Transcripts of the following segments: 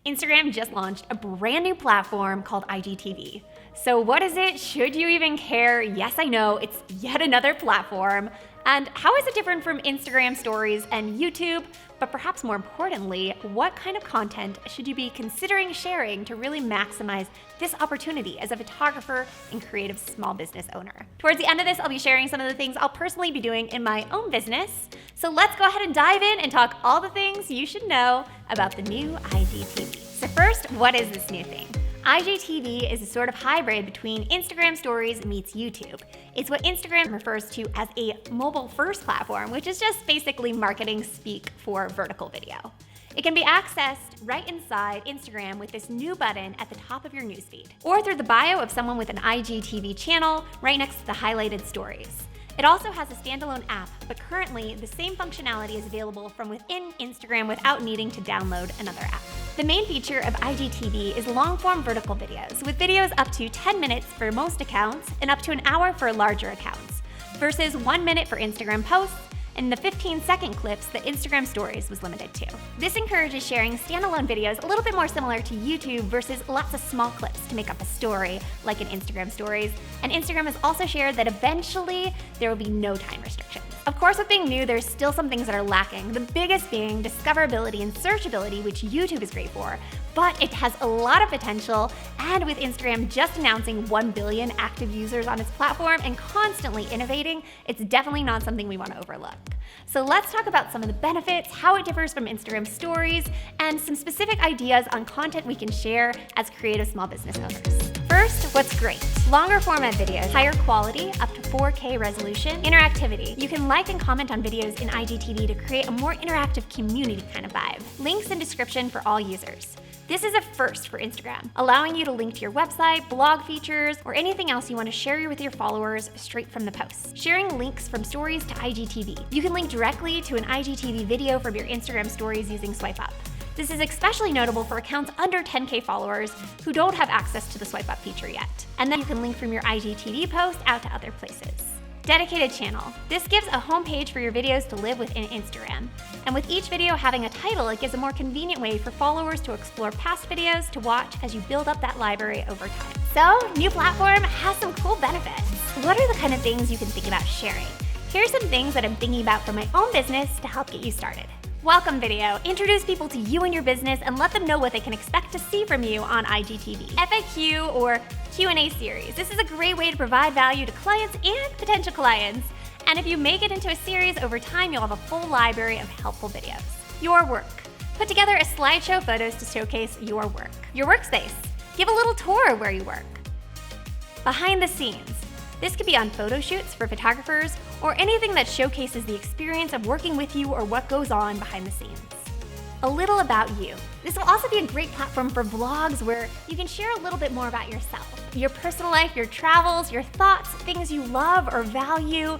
Instagram just launched a brand new platform called IGTV. So what is it? Should you even care? Yes, I know, it's yet another platform. And how is it different from Instagram stories and YouTube? But perhaps more importantly, what kind of content should you be considering sharing to really maximize this opportunity as a photographer and creative small business owner? Towards the end of this, I'll be sharing some of the things I'll personally be doing in my own business. So let's go ahead and dive in and talk all the things you should know about the new IGTV. So first, what is this new thing? IGTV is a sort of hybrid between Instagram Stories meets YouTube. It's what Instagram refers to as a mobile-first platform, which is just basically marketing speak for vertical video. It can be accessed right inside Instagram with this new button at the top of your newsfeed, or through the bio of someone with an IGTV channel right next to the highlighted stories. It also has a standalone app, but currently the same functionality is available from within Instagram without needing to download another app. The main feature of IGTV is long-form vertical videos, with videos up to 10 minutes for most accounts and up to an hour for larger accounts, versus 1 minute for Instagram posts and the 15-second clips that Instagram Stories was limited to. This encourages sharing standalone videos a little bit more similar to YouTube versus lots of small clips to make up a story like in Instagram Stories. And Instagram has also shared that eventually there will be no time restrictions. Of course, with being new, there's still some things that are lacking, the biggest being discoverability and searchability, which YouTube is great for, but it has a lot of potential, and with Instagram just announcing 1 billion active users on its platform and constantly innovating, it's definitely not something we want to overlook. So let's talk about some of the benefits, how it differs from Instagram Stories, and some specific ideas on content we can share as creative small business owners. First, what's great? Longer format videos, higher quality, up to 4K resolution, interactivity. You can like and comment on videos in IGTV to create a more interactive community kind of vibe. Links and description for all users. This is a first for Instagram, allowing you to link to your website, blog features, or anything else you want to share with your followers straight from the post. Sharing links from stories to IGTV. You can link directly to an IGTV video from your Instagram stories using Swipe Up. This is especially notable for accounts under 10K followers who don't have access to the Swipe Up feature yet. And then you can link from your IGTV post out to other places. Dedicated channel. This gives a homepage for your videos to live within Instagram. And with each video having a title, it gives a more convenient way for followers to explore past videos to watch as you build up that library over time. So, new platform has some cool benefits. What are the kind of things you can think about sharing? Here's some things that I'm thinking about for my own business to help get you started. Welcome video. Introduce people to you and your business and let them know what they can expect to see from you on IGTV. FAQ or Q&A series. This is a great way to provide value to clients and potential clients. And if you make it into a series over time, you'll have a full library of helpful videos. Your work. Put together a slideshow of photos to showcase your work. Your workspace. Give a little tour of where you work. Behind the scenes. This could be on photo shoots for photographers or anything that showcases the experience of working with you or what goes on behind the scenes. A little about you. This will also be a great platform for vlogs where you can share a little bit more about yourself, your personal life, your travels, your thoughts, things you love or value,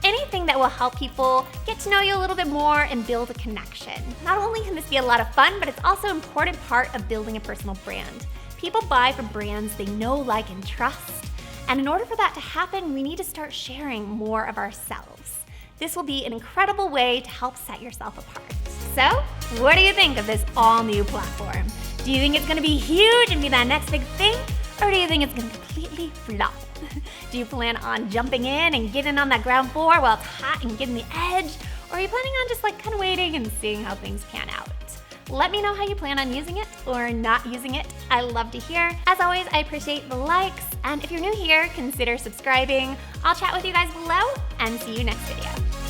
anything that will help people get to know you a little bit more and build a connection. Not only can this be a lot of fun, but it's also an important part of building a personal brand. People buy from brands they know, like, and trust. And in order for that to happen, we need to start sharing more of ourselves. This will be an incredible way to help set yourself apart. So, what do you think of this all-new platform? Do you think it's gonna be huge and be that next big thing? Or do you think it's gonna completely flop? Do you plan on jumping in and getting on that ground floor while it's hot and getting the edge? Or are you planning on just kind of waiting and seeing how things pan out? Let me know how you plan on using it or not using it. I love to hear. As always, I appreciate the likes. And if you're new here, consider subscribing. I'll chat with you guys below and see you next video.